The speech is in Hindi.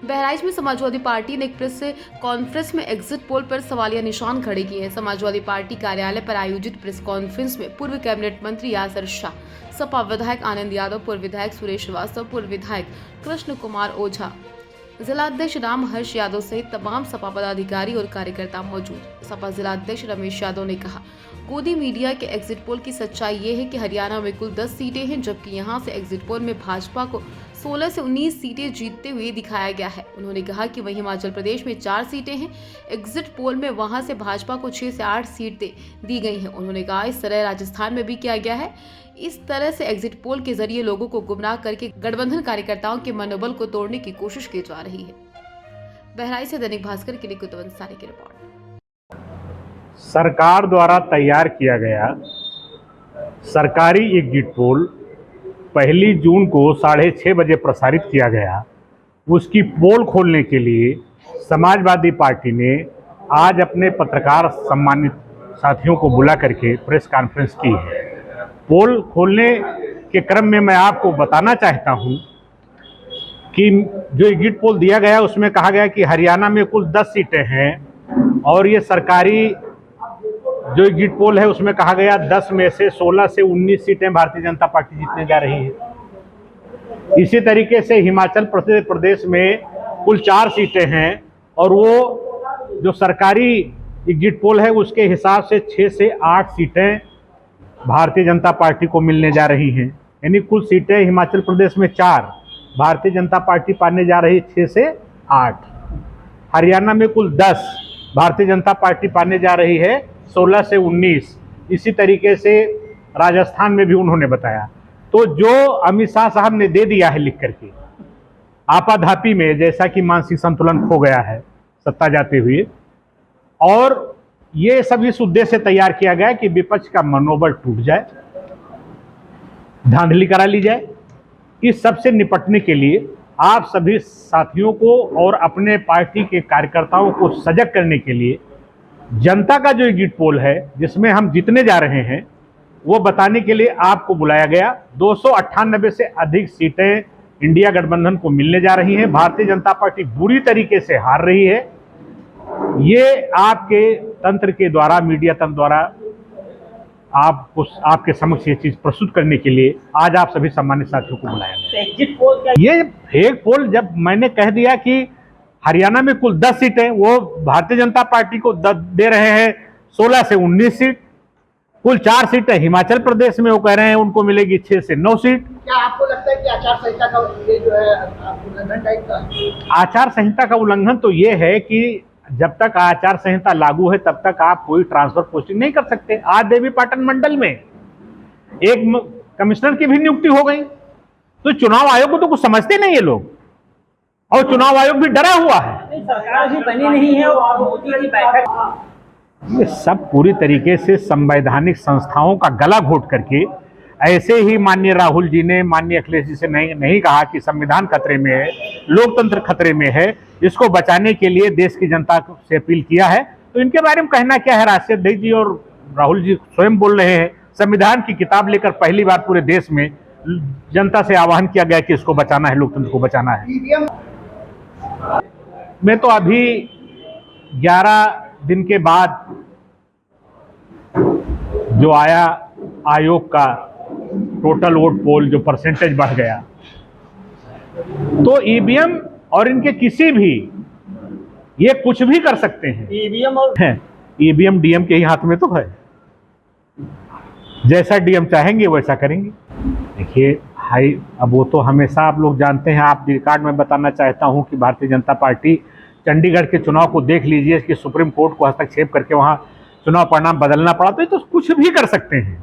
बहराइच में समाजवादी पार्टी ने एक प्रेस कॉन्फ्रेंस में एग्जिट पोल पर सवालिया निशान खड़े किए हैं। समाजवादी पार्टी कार्यालय पर आयोजित प्रेस कॉन्फ्रेंस में पूर्व कैबिनेट मंत्री यासिर शाह, सपा विधायक आनंद यादव, पूर्व विधायक सुरेश श्रीवास्तव, पूर्व विधायक कृष्ण कुमार ओझा, जिलाध्यक्ष राम हर्ष यादव सहित तमाम सपा पदाधिकारी और कार्यकर्ता मौजूद। सपा जिलाध्यक्ष रमेश यादव ने कहा, गोदी मीडिया के एग्जिट पोल की सच्चाई ये है कि हरियाणा में कुल 10 सीटें हैं, जबकि यहां से एग्जिट पोल में भाजपा को 16 से 19 सीटें जीतते हुए दिखाया गया है। उन्होंने कहा कि वहीं हिमाचल प्रदेश में 4 सीटें हैं एग्जिट पोल में, वहां से भाजपा को 6 से 8 सीटें दी गई हैं। उन्होंने कहा इस तरह राजस्थान में भी किया गया है। इस तरह से एग्जिट पोल के जरिए लोगों को गुमराह करके गठबंधन कार्यकर्ताओं के मनोबल को तोड़ने की कोशिश की जा रही है। बहराइच से दैनिक भास्कर के लिए कुतवंत सारे की रिपोर्ट। सरकार द्वारा तैयार किया गया सरकारी एग्जिट पोल 1 जून को 6:30 बजे प्रसारित किया गया। उसकी पोल खोलने के लिए समाजवादी पार्टी ने आज अपने पत्रकार सम्मानित साथियों को बुला करके प्रेस कॉन्फ्रेंस की है। पोल खोलने के क्रम में मैं आपको बताना चाहता हूं कि जो एग्जिट पोल दिया गया उसमें कहा गया कि हरियाणा में कुल 10 सीटें हैं और ये सरकारी जो एग्जिट पोल है उसमें कहा गया 10 में से 16 से 19 सीटें भारतीय जनता पार्टी जीतने जा रही है। इसी तरीके से हिमाचल प्रदेश में कुल 4 सीटें हैं और वो जो सरकारी एग्जिट पोल है उसके हिसाब से 6 से 8 सीटें भारतीय जनता पार्टी को मिलने जा रही हैं। यानी कुल सीटें हिमाचल प्रदेश में 4, भारतीय जनता पार्टी पाने जा रही 6 से 8। हरियाणा में कुल 10, भारतीय जनता पार्टी पाने जा रही है 16 से 19। इसी तरीके से राजस्थान में भी उन्होंने बताया। तो जो अमित शाह साहब ने दे दिया है लिख करके आपाधापी में, जैसा कि मानसिक संतुलन खो गया है सत्ता जाते हुए, और ये सब इस उद्देश्य से तैयार किया गया कि विपक्ष का मनोबल टूट जाए, धांधली करा ली जाए। इस सब से निपटने के लिए आप सभी साथियों को और अपने पार्टी के कार्यकर्ताओं को सजग करने के लिए जनता का जो एग्जिट पोल है जिसमें हम जीतने जा रहे हैं वो बताने के लिए आपको बुलाया गया। 298 से अधिक सीटें इंडिया गठबंधन को मिलने जा रही हैं। भारतीय जनता पार्टी बुरी तरीके से हार रही है। ये आपके तंत्र के द्वारा, मीडिया तंत्र द्वारा आपके समक्ष ये चीज प्रस्तुत करने के लिए आज आप सभी सम्मानित साथियों को बुलाया गया। एग्जिट पोल क्या? ये फेक पोल, जब मैंने कह दिया कि हरियाणा में कुल 10 सीटें, वो भारतीय जनता पार्टी को दे रहे हैं 16 से 19 सीट, कुल 4 सीटें हिमाचल प्रदेश में वो कह रहे हैं उनको मिलेगी 6 से 9 सीट। क्या आपको लगता है कि आचार संहिता का ये जो है उल्लंघन टाइप का? आचार संहिता का उल्लंघन तो ये है कि जब तक आचार संहिता लागू है तब तक आप कोई ट्रांसफर पोस्टिंग नहीं कर सकते। आज देवी पाटन मंडल में एक कमिश्नर की भी नियुक्ति हो गई। तो चुनाव आयोग को तो कुछ समझते नहीं ये लोग, और चुनाव आयोग भी डरा हुआ है। सरकार भी बनी नहीं है और मोदी की बैठक, ये सब पूरी तरीके से संवैधानिक संस्थाओं का गला घोट करके, ऐसे ही माननीय राहुल जी ने माननीय अखिलेश जी से नहीं कहा कि संविधान खतरे में है, लोकतंत्र खतरे में है, इसको बचाने के लिए देश की जनता से अपील किया है। तो इनके बारे में कहना क्या है? राष्ट्रीय अध्यक्ष जी और राहुल जी स्वयं बोल रहे हैं, संविधान की किताब लेकर पहली बार पूरे देश में जनता से आह्वान किया गया कि इसको बचाना है, लोकतंत्र को बचाना है। मैं तो अभी 11 दिन के बाद जो आया आयोग का टोटल वोट पोल, जो परसेंटेज बढ़ गया, तो ईवीएम और इनके किसी भी, ये कुछ भी कर सकते हैं। ईवीएम और ईवीएम डीएम के ही हाथ में तो है, जैसा डीएम चाहेंगे वैसा करेंगे। देखिए हाई, अब वो तो हमेशा आप लोग जानते हैं। आप रिकॉर्ड में बताना चाहता हूं कि भारतीय जनता पार्टी चंडीगढ़ के चुनाव को देख लीजिए कि सुप्रीम कोर्ट को हस्तक्षेप करके वहां चुनाव परिणाम बदलना पड़ा। तो ये तो कुछ भी कर सकते हैं।